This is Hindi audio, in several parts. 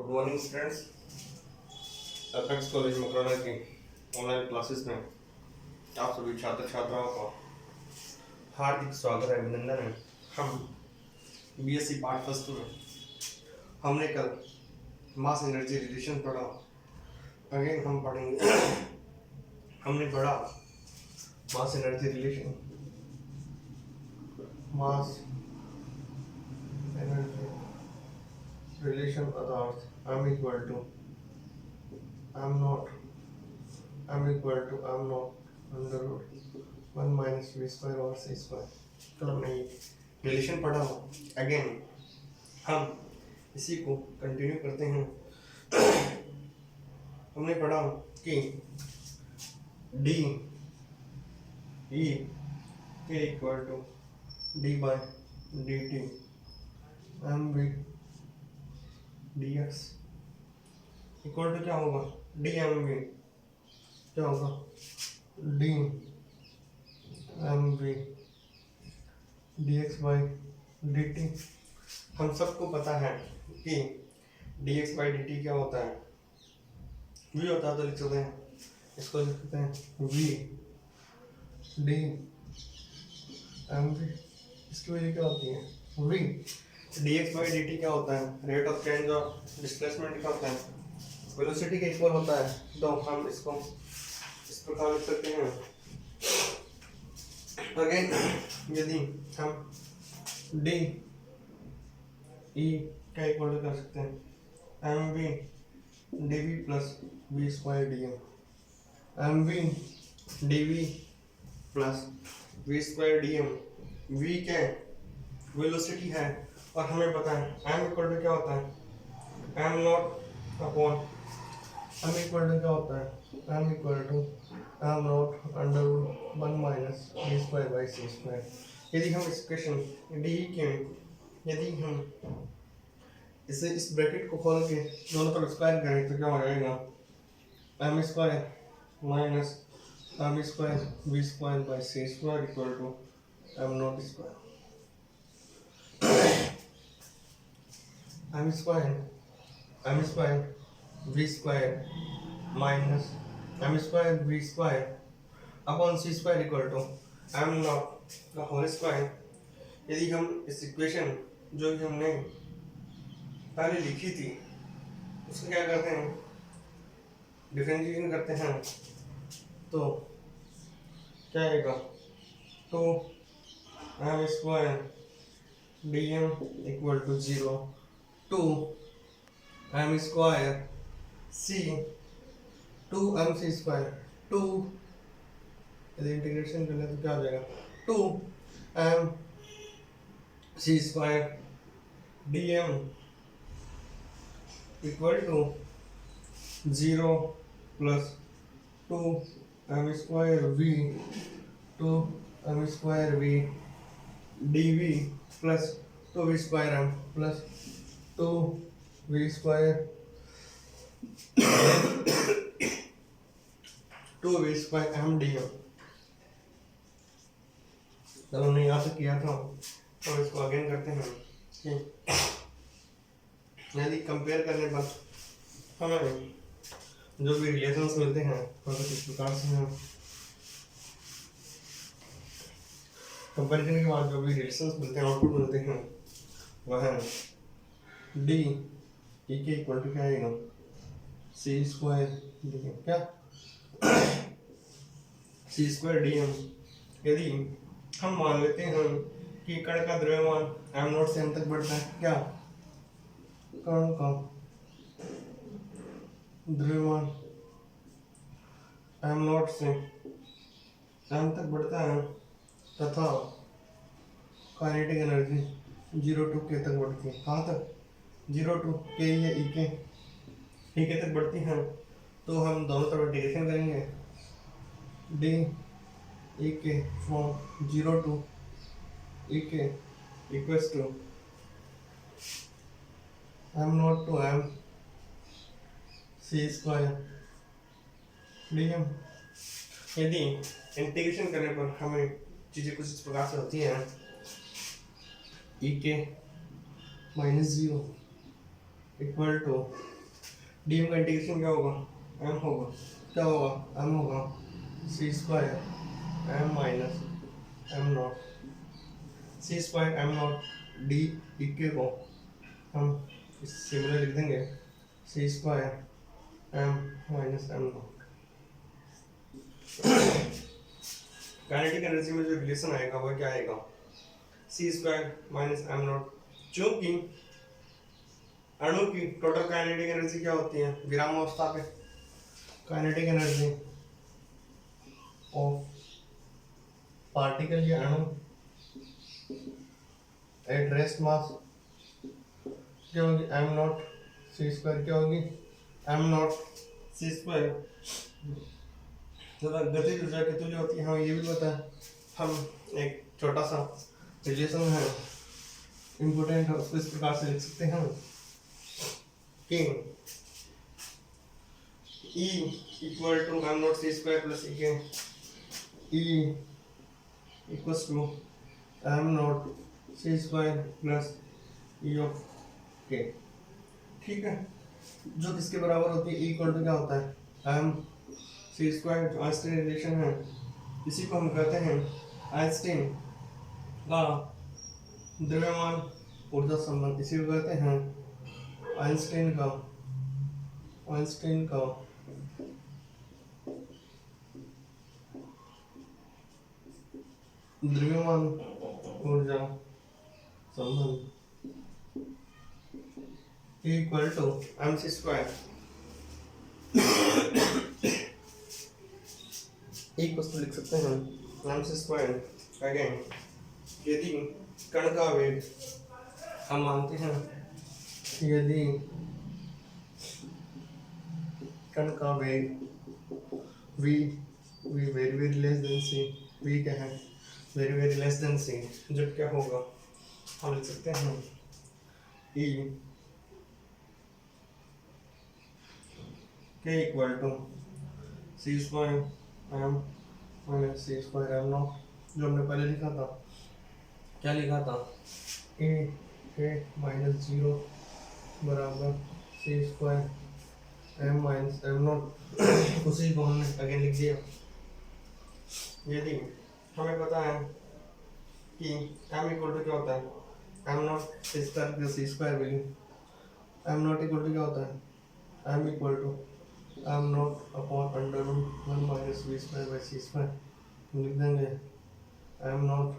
Good morning students. Apex college Makrana की ऑनलाइन क्लासेस में आप सभी छात्र छात्राओं का हार्दिक स्वागत है, अभिनंदन है। हम बीएससी पार्ट फर्स्ट में हमने कल मास एनर्जी रिलेशन पढ़ा। अगेन हम पढ़ेंगे हमने पढ़ा mass energy relation, mass energy relation पदार्थ m equal to m naught under root 1 minus v square over c square। कल हमने ये रिलेशन पढ़ा। अगेन हम इसी को कंटिन्यू करते हैं। हमने पढ़ा कि d e k equal to d by d t m v d x equal to क्या होगा, डी एम वी क्या होगा, d m v d x by d t. हम सबको पता है कि d x by d t क्या होता है, वी होता है, तो लिख सकते हैं, इसको लिख सकते हैं वी डी एम वी। इसकी वजह क्या होती है, v d x by d t क्या होता है, rate of change of displacement क्या होता है, वेलोसिटी के इक्वल होता है। तो हम इसको इस प्रकार लिख सकते हैं। अगेन यदि हम डी ई का इक्वल कर सकते हैं m v d v plus v square d m v d v plus v square d m. V क्या वेलोसिटी है और हमें पता है एम इक्वल टू क्या होता है, m not upon m equal to क्या होता है, m equal to M not under root 1 minus we square by C square. यदि हम इस क्वेश्चन डी के यदि हम इसे इस ब्रैकेट को खोल के दोनों तरफ स्क्वायर करें तो क्या हो जाएगा, m square minus m square we square by C square equal to am not square. M square we square minus m square we square upon C square equal to M not का होल स्क्वायर। यदि हम इस इक्वेशन जो कि हमने पहले लिखी थी उसको क्या करते हैं, डिफरेंशिएशन करते हैं, तो क्या आएगा, तो m square d m equal to 0 to m square c to M C square to, यदि इंटीग्रेशन कर ले तो क्या हो जाएगा, two M C square d m equal to 0 plus two m square v two m square v d v plus two v square m plus two v square two v square m d m. जब हमने यहाँ से किया था तो इसको अगेन करते हैं कि यदि कंपेयर करने पर हमें जो भी रिलेशंस मिलते हैं तो इस प्रकार से हम कंपैरिजन के बाद जो भी रिलेशंस मिलते हैं, आउटपुट मिलते हैं, वह है D e k equal to क्या आएगा, सी स्क्वायर डी एम, क्या सी स्क्वायर डी एम। यदि हम मान लेते हैं कि कण का द्रव्यमान एम नॉट से एम तक बढ़ता है, क्या कण का द्रव्यमान एम नॉट से एम तक बढ़ता है तथा काइनेटिक एनर्जी 0 टू के तक बढ़ती है। कहाँ तक, 0 टू के या ई के तक बढ़ती है। तो हम दोनों तरफ इंटीग्रेशन करेंगे, डी ई के from 0 to e k equals to M not to M C square d m. यदि इंटीग्रेशन करने पर हमें चीज़ें कुछ इस प्रकार से होती हैं, E K minus 0 equal to D का इंटीग्रेशन क्या होगा, एम होगा, क्या होगा, एम होगा C square M minus M not, C square M nought D K को हम इस सिमिलर लिख देंगे C square M minus M nought. Kinetic energy में जो रिलेशन आएगा वो क्या आएगा, C square minus M nought, क्योंकि अणु की टोटल काइनेटिक एनर्जी क्या होती है विराम अवस्था पे, काइनेटिक एनर्जी ऑफ पार्टिकल या अणु एट रेस्ट मास क्या होगी, एम नॉट सी स्क्वायर, क्या होगी एम नॉट सी स्क्वायर, जब गतिज ऊर्जा कितनी होती है हमें ये भी पता है, हम एक छोटा सा रिलेशन है इम्पोर्टेंट है उसको इस प्रकार से लिख सकते हैं कि E equal to am not C square plus E K, E equals to am not C square plus E of K, ठीक है, जो किसके बराबर होती है, E इक्वल टू क्या होता है एम सी स्क्वायर, जो आइंस्टीन रिलेशन है इसी को हम कहते हैं आइंस्टीन का द्रव्यमान ऊर्जा संबंध, इसी को कहते हैं आइंस्टीन का द्रव्यमान ऊर्जा संबंध equal to M C square, एक वस्तु लिख सकते हैं एम सी स्क्वायर। अगेन यदि कण का वेग हम मानते हैं, यदि कण का वेग v very very less than c, v क्या है very very less than c, जब क्या होगा हम लिख सकते हैं E k equal to C square M minus c square M not, जो हमने पहले लिखा था, क्या लिखा था ए के माइनस जीरो बराबर C square M minus M nought, उसी को हमने अगेन लिख दिया। यदि हमें पता है कि एम इक्वल टू क्या होता है m not C square plus c square value, m not equal to क्या होता है m equal to am not upon under root one minus we square by C square, लिख देंगे m not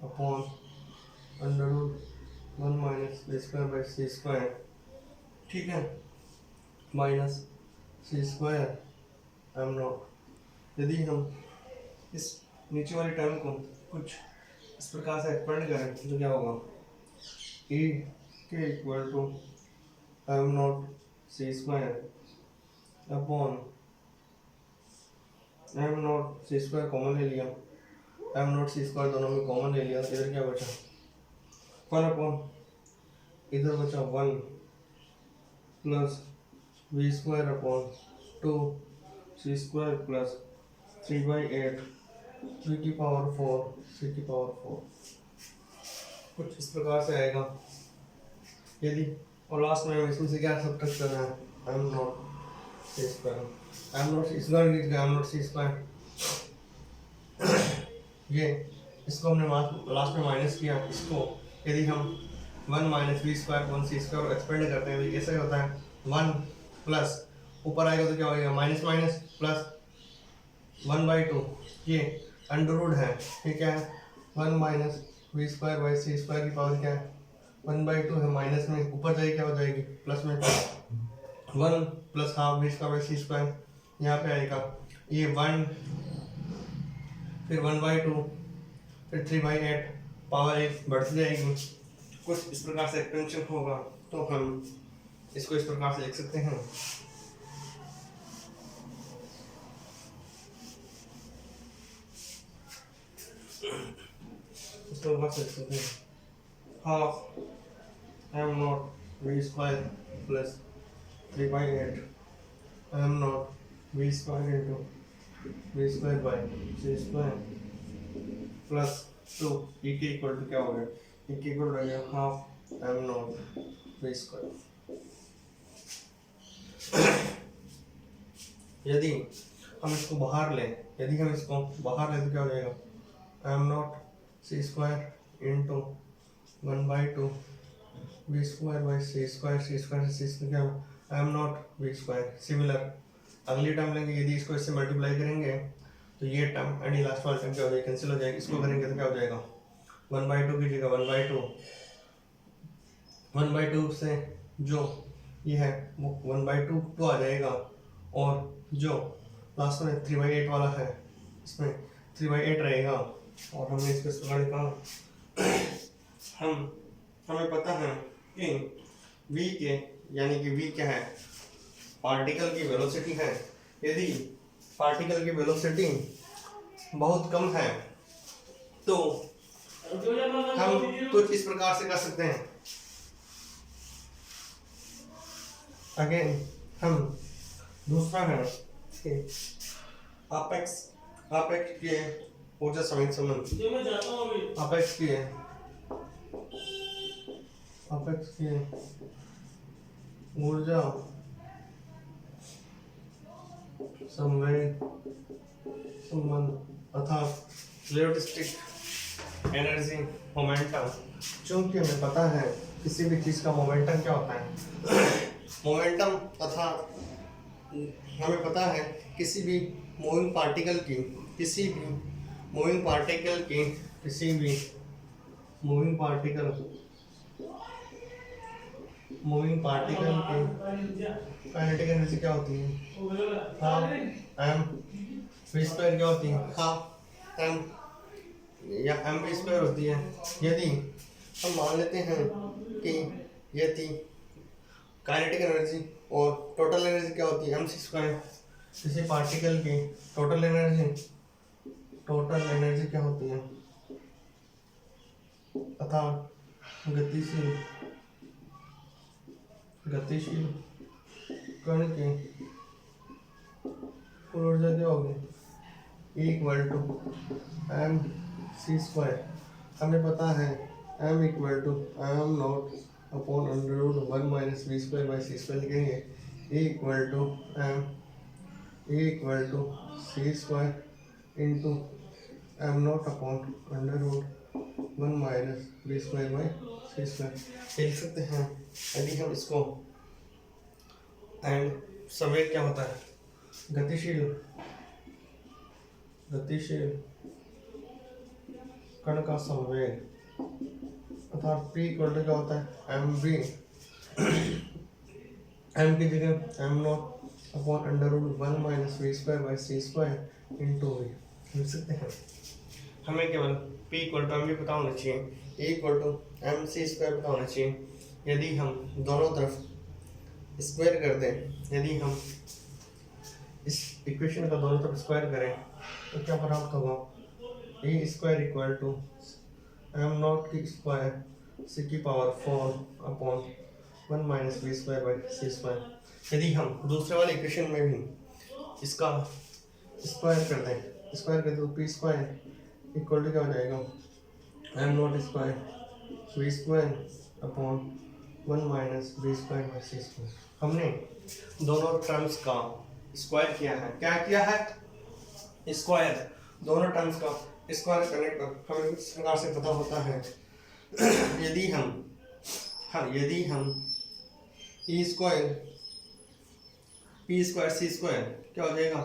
upon under root one minus we square by C square, ठीक है, minus c square M not. यदि हम इस नीचे वाली टर्म को कुछ इस प्रकार से एक्सपेंड करें तो क्या होगा a k equal to am not C square upon m not C square common ले लिया, एम नॉट सी स्क्वायर दोनों में कॉमन ले लिया, इधर क्या बचा वन अपॉन, इधर बचा one plus v square upon two सी स्क्वायर प्लस 3/8 3 की पावर 4 3 की पावर 4, कुछ इस प्रकार से आएगा। यदि और लास्ट में हम इसमें से क्या सब्ट्रैक्ट करना है m not C square, am not C square लिख दिया, एम नॉट सी स्क्वायर, ये इसको हमने लास्ट में माइनस किया, इसको यदि हम one minus we square one c square expand करते हैं कैसे होता है वन प्लस ऊपर आएगा तो क्या होगा माइनस माइनस प्लस 1/2, ये अंडर रूट है, ये क्या है one minus we square by C square की पावर क्या है 1/2 है, माइनस में ऊपर जाएगी क्या हो जाएगी प्लस में one plus half v square by C square, यहाँ पे आएगा ये वन फिर 1/2 फिर 3/8 पावर 1 बढ़ती जाएगी, कुछ इस प्रकार से एक्सपेंशन होगा, तो हम इसको इस प्रकार से लिख सकते हैं half m not v square plus 3/8 m not v square into v square by C square plus 2 e k equal to क्या हो गया, e k equal to half m not v square. यदि हम इसको बाहर लें, यदि हम इसको बाहर लें तो क्या हो जाएगा, m not C square into 1/2 B square by C square, C square से सी क्या am not be square. Similar अगली टर्म लेंगे, यदि इसको इससे मल्टीप्लाई करेंगे तो ये टर्म एंड लास्ट वाला टर्म क्या हो जाएगा, कैंसिल हो जाएगा। इसको करेंगे तो क्या हो जाएगा, 1/2 की जगह 1/2 से जो ये है वो 1/2 तो आ जाएगा, और जो लास्ट में 3/8 वाला है इसमें 3/8 रहेगा। और हमने इसको इस प्रकार लिखा, हमें पता है कि v के यानी कि v क्या है, पार्टिकल की वेलोसिटी है। यदि पार्टिकल की वेलोसिटी बहुत कम है तो हम कुछ इस प्रकार से कर सकते हैं। अगेन हम दूसरा है कि अपेक्स के ऊर्जा समीकरण संबंध, अपेक्स की ऊर्जा संवेग संबंध अर्थात रिलेटिविस्टिक एनर्जी मोमेंटम। चूंकि हमें पता है किसी भी चीज का मोमेंटम क्या होता है, मोमेंटम तथा हमें पता है किसी भी मूविंग पार्टिकल की मूविंग पार्टिकल की काइनेटिक एनर्जी क्या होती है, हाफ एम वी स्क्वायर क्या होती है, हाफ एम या एम वी स्क्वायर होती है। यदि हम मान लेते हैं कि यदि काइनेटिक एनर्जी और टोटल एनर्जी क्या होती है, एम सी स्क्वायर, किसी पार्टिकल की टोटल एनर्जी क्या होती है तथा गतिशील कण की ऊर्जा क्या होगी, equal to M C square. हमें पता है m equal to am not upon under root 1 minus we square by C square लिखेंगे, equal to C square into M not upon under root 1 minus we square by C square लिख सकते हैं। यदि हम इसको एंड संवेग क्या होता है, गतिशील कण का संवेग अर्थात p इक्वल टू क्या होता है, एम वी, एम की जगह am not upon under root 1 minus we square by C square into v लिख सकते हैं। हमें केवल p इक्वल टू एम भी पता होना चाहिए, e equal to M C square पता होना चाहिए। यदि हम दोनों तरफ स्क्वायर कर दें, यदि हम इस इक्वेशन का दोनों तरफ स्क्वायर करें तो क्या प्राप्त होगा, A square equal to M nought की स्क्वायर सी की power 4 upon 1 minus we square by C square. यदि हम दूसरे वाले इक्वेशन में भी इसका स्क्वायर कर दें तो पी स्क्वायर इक्वल टू क्या हो जाएगा, m not square we square upon 1 minus we square by C square. हमने दोनों टर्म्स का स्क्वायर किया है, क्या किया है, स्क्वायर। दोनों टर्म्स का स्क्वायर करने पर हमें इस प्रकार से पता होता है, यदि हम ई स्क्वायर पी स्क्वायर सी स्क्वायर क्या हो जाएगा,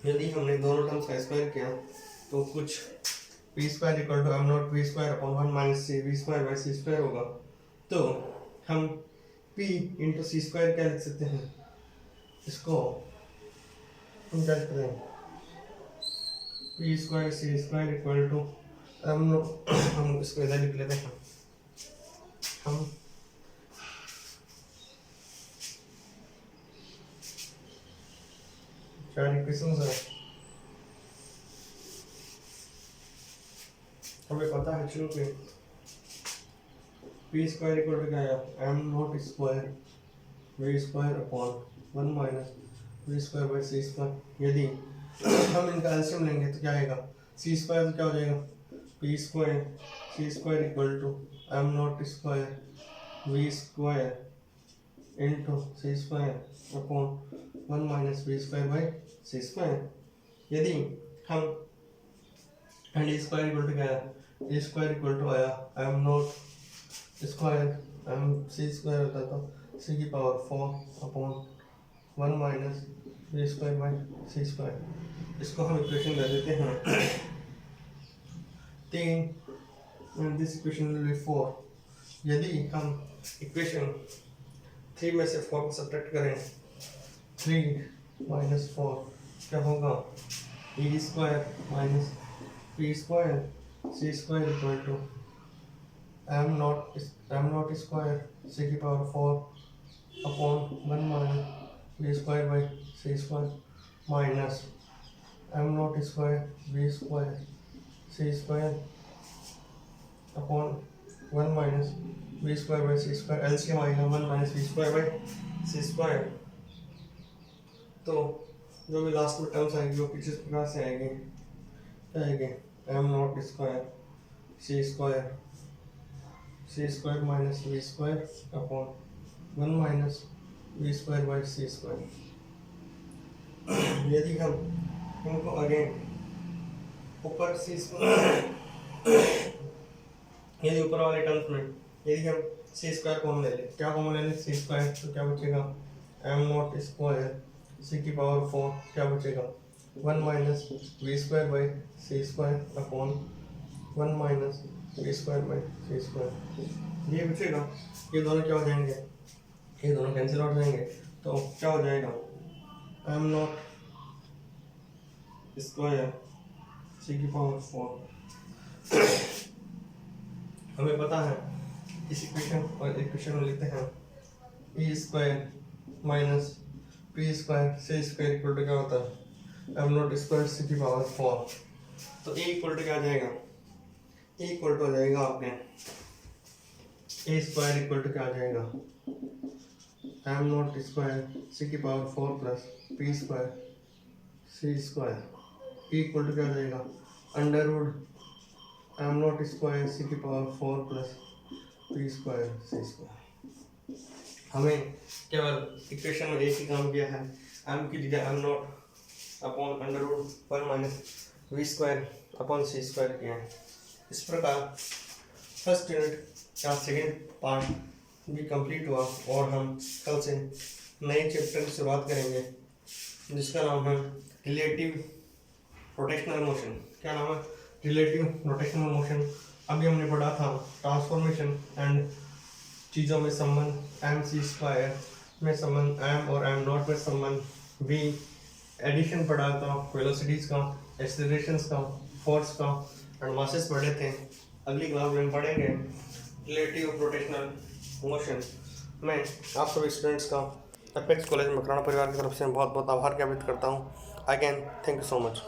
यदि हमने दोनों टर्म्स का स्क्वायर किया तो कुछ p square equal to M not v square upon 1 minus c v square by C square होगा। तो हम p इंटू सी स्क्वायर क्या लिख सकते हैं, इसको हम क्या लिखते हैं, p square C square equal to हम इसको इधर लिख लेते हैं, हम चार इक्वेशंस है, हमें पता है चूंकि पी स्क्वायर इक्वल टू क्या है, m not square we square upon 1 minus we square by C square. यदि हम इनका एलसीएम लेंगे तो क्या आएगा, सी स्क्वायर तो क्या हो जाएगा, P square C square equal to am not square we square into C square upon 1 minus we square by C square. यदि हम and A square equal to क्या है, ए स्क्वायर इक्वल टू आया am not square M C square होता तो सी की power 4 upon 1 minus we square by C square. इसको हम इक्वेशन दे देते हैं 3 and this equation will be 4। यदि हम इक्वेशन 3 में से 4 को सब्ट्रैक्ट करें 3 माइनस 4 क्या होगा, A square minus P square C square equal to am not square C की power 4 upon 1 minus we square by C square minus M not square we square C square upon 1 minus we square by C square. LCM आएगा 1 minus we square by C square. तो जो भी लास्ट में टर्म्स आएगी वो किस प्रकार से आएंगे, क्या आएंगे, m not square C square minus we square upon 1 minus we square by C square. यदि हम इनको अगेन ऊपर सी यदि ऊपर वाले टर्म्स में यदि हम सी स्क्वायर कॉमन ले लें, क्या कॉमन ले लें, सी स्क्वायर, तो क्या बचेगा, एम नॉट स्क्वायर सी की पावर 4 क्या बचेगा, 1 minus we square by C square upon 1 minus we square by C square. ये बचेगा, ये दोनों क्या हो जाएंगे, ये दोनों कैंसिल आउट हो जाएंगे। तो क्या हो जाएगा, एम नॉट स्क्वायर सी की पावर 4। हमें पता है इस इक्वेशन और इक्वेशन में लिखते हैं A square minus P square C square equal to क्या होता है, एम नॉट स्क्वायर सी की पावर 4। तो ए इक्वल टू क्या आ जाएगा, ए इक्वल टू आ जाएगा आपने ए स्क्वायर इक्वल टू क्या आ जाएगा, एम नॉट स्क्वायर सी की power 4 plus P square C square. P equal to क्या आ जाएगा, under root M not square C की पावर 4 प्लस पी स्क्वायर सी स्क्वायर। हमें केवल इक्वेशन में एक ही काम किया है, एम की जगह am not upon under root 1 minus we square upon C square किया है। इस प्रकार फर्स्ट यूनिट का सेकेंड पार्ट भी कंप्लीट हुआ और हम कल से नए चैप्टर की शुरुआत करेंगे जिसका नाम है रिलेटिव रोटेशनल मोशन। क्या नाम है, रिलेटिव रोटेशनल मोशन। अभी हमने पढ़ा था ट्रांसफॉर्मेशन एंड चीज़ों में संबंध, एम सी स्क्वायर में संबंध, एम और एम नॉट में संबंध, वी एडिशन पढ़ा था, वेलोसिटीज का, एक्सेलरेशंस का, फोर्स का एंड मासेस पढ़े थे। अगली क्लास में हम पढ़ेंगे रिलेटिव रोटेशनल मोशन। मैं आप सभी स्टूडेंट्स का एपेक्स कॉलेज मकराना परिवार की तरफ से बहुत बहुत आभार ज्ञापित करता हूँ। Again thank you so much.